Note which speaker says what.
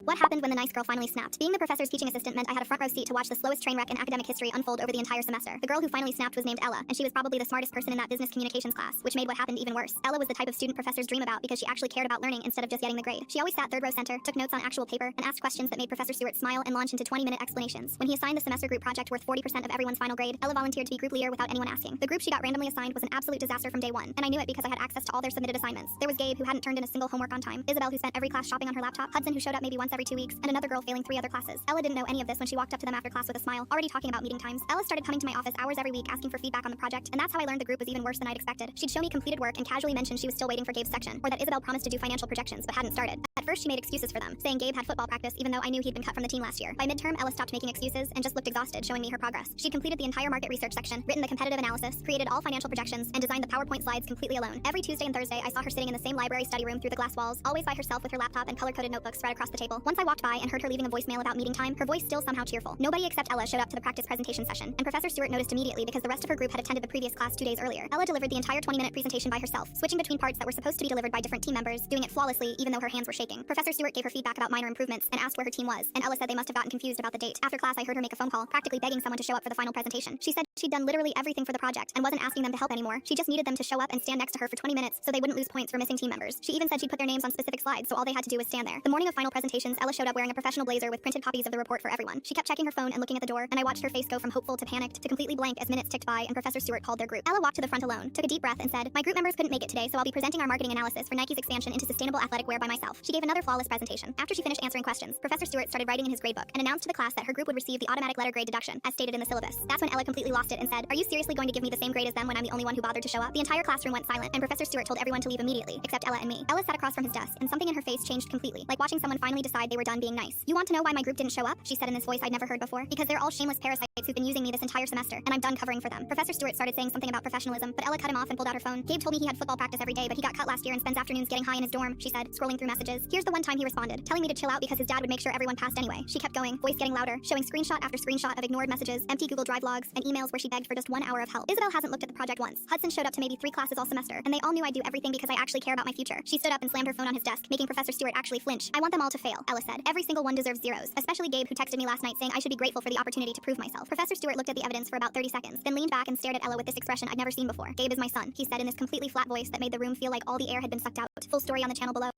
Speaker 1: What happened when the nice girl finally snapped? Being the professor's teaching assistant meant I had a front row seat to watch the slowest train wreck in academic history unfold over the entire semester. The girl who finally snapped was named Ella, and she was probably the smartest person in that business communications class, which made what happened even worse. Ella was the type of student professors dream about because she actually cared about learning instead of just getting the grade. She always sat third row center, took notes on actual paper, and asked questions that made Professor Stewart smile and launch into 20-minute explanations. When he assigned the semester group project worth 40% of everyone's final grade, Ella volunteered to be group leader without anyone asking. The group she got randomly assigned was an absolute disaster from day one, and I knew it because I had access to all their submitted assignments. There was Gabe, who hadn't turned in a single homework on time, Isabel, who spent every class shopping on her laptop, Hudson, who showed up maybe once every 2 weeks, and another girl failing 3 other classes. Ella didn't know any of this when she walked up to them after class with a smile, already talking about meeting times. Ella started coming to my office hours every week asking for feedback on the project, and that's how I learned the group was even worse than I'd expected. She'd show me completed work and casually mention she was still waiting for Gabe's section, or that Isabel promised to do financial projections but hadn't started. At first she made excuses for them, saying Gabe had football practice even though I knew he'd been cut from the team last year. By midterm, Ella stopped making excuses and just looked exhausted, showing me her progress. She'd completed the entire market research section, written the competitive analysis, created all financial projections, and designed the PowerPoint slides completely alone. Every Tuesday and Thursday, I saw her sitting in the same library study room through the glass walls, always by herself with her laptop and color-coded notebooks spread across the table. Once I walked by and heard her leaving a voicemail about meeting time, her voice still somehow cheerful. Nobody except Ella showed up to the practice presentation session, and Professor Stewart noticed immediately because the rest of her group had attended the previous class 2 days earlier. Ella delivered the entire 20-minute presentation by herself, switching between parts that were supposed to be delivered by different team members, doing it flawlessly even though her hands were shaking. Professor Stewart gave her feedback about minor improvements and asked where her team was, and Ella said they must have gotten confused about the date. After class, I heard her make a phone call, practically begging someone to show up for the final presentation. She said she'd done literally everything for the project and wasn't asking them to help anymore. She just needed them to show up and stand next to her for 20 minutes so they wouldn't lose points for missing team members. She even said she'd put their names on specific slides so all they had to do was stand there. The morning of final presentations, Ella showed up wearing a professional blazer with printed copies of the report for everyone. She kept checking her phone and looking at the door, and I watched her face go from hopeful to panicked to completely blank as minutes ticked by and Professor Stewart called their group. Ella walked to the front alone, took a deep breath, and said, "My group members couldn't make it today, so I'll be presenting our marketing analysis for Nike's expansion into sustainable athletic wear by myself." She gave another flawless presentation. After she finished answering questions, Professor Stewart started writing in his gradebook and announced to the class that her group would receive the automatic letter grade deduction, as stated in the syllabus. That's when Ella completely lost it and said, "Are you seriously going to give me the same grade as them when I'm the only one who bothered to show up?" The entire classroom went silent, and Professor Stewart told everyone to leave immediately, except Ella and me. Ella sat across from his desk, and something in her face changed completely, like watching someone finally decide they were done being nice. "You want to know why my group didn't show up?" she said in this voice I'd never heard before. "Because they're all shameless parasites who've been using me this entire semester, and I'm done covering for them." Professor Stewart started saying something about professionalism, but Ella cut him off and pulled out her phone. "Gabe told me he had football practice every day, but he got cut last year and spends afternoons getting high in his dorm," she said, scrolling through messages. "Here's the one time he responded, telling me to chill out because his dad would make sure everyone passed anyway." She kept going, voice getting louder, showing screenshot after screenshot of ignored messages, empty Google Drive logs, and emails where she begged for just 1 hour of help. Isabel hasn't looked at the project once. Hudson showed up to maybe 3 classes all semester, and they all knew I'd do everything because I actually care about my future. She stood up and slammed her phone on his desk, making Professor Stewart actually flinch. "I want them all to fail," Ella said. "Every single one deserves zeros, especially Gabe, who texted me last night saying I should be grateful for the opportunity to prove myself." Professor Stewart looked at the evidence for about 30 seconds, then leaned back and stared at Ella with this expression I'd never seen before. "Gabe is my son," he said in this completely flat voice that made the room feel like all the air had been sucked out. Full story on the channel below.